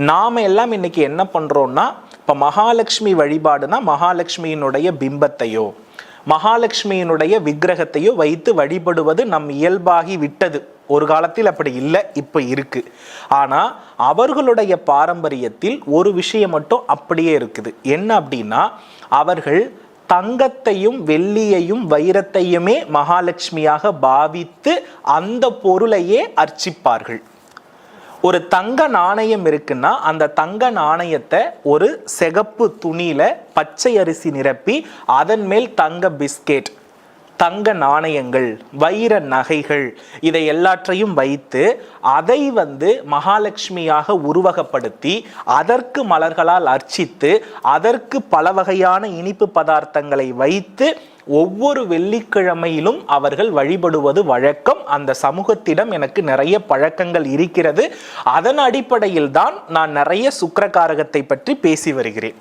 நாம எல்லாம் இன்னைக்கு என்ன பண்றோம்னா, இப்ப மகாலட்சுமி வழிபாடுனா மகாலட்சுமியினுடைய பிம்பத்தையோ மகாலட்சுமியினுடைய விக்கிரகத்தையோ வைத்து வழிபடுவது நம் இயல்பாகி விட்டது. ஒரு காலத்தில் அப்படி இல்லை, இப்ப இருக்கு. ஆனா அவர்களுடைய பாரம்பரியத்தில் ஒரு விஷயம் மட்டும் அப்படியே இருக்குது. என்ன அப்படின்னா, அவர்கள் தங்கத்தையும் வெள்ளியையும் வைரத்தையுமே மகாலட்சுமியாக பாவித்து அந்த பொருளையே அர்ச்சிப்பார்கள். ஒரு தங்க நாணயம் இருக்குன்னா அந்த தங்க நாணயத்தை ஒரு சிகப்பு துணியில பச்சை அரிசி நிரப்பி அதன் மேல் தங்க பிஸ்கெட், தங்க நாணயங்கள், வைர நகைகள் இதை எல்லாற்றையும் வைத்து அதை மகாலட்சுமியாக உருவகப்படுத்தி அதற்கு மலர்களால் அர்ச்சித்து அதற்கு பல வகையான இனிப்பு பதார்த்தங்களை வைத்து ஒவ்வொரு வெள்ளிக்கிழமையிலும் அவர்கள் வழிபடுவது வழக்கம். அந்த சமூகத்திடம் எனக்கு நிறைய பழக்கங்கள் இருக்கிறது. அதன் அடிப்படையில் தான் நான் நிறைய சுக்கிரகாரகத்தை பற்றி பேசி வருகிறேன்.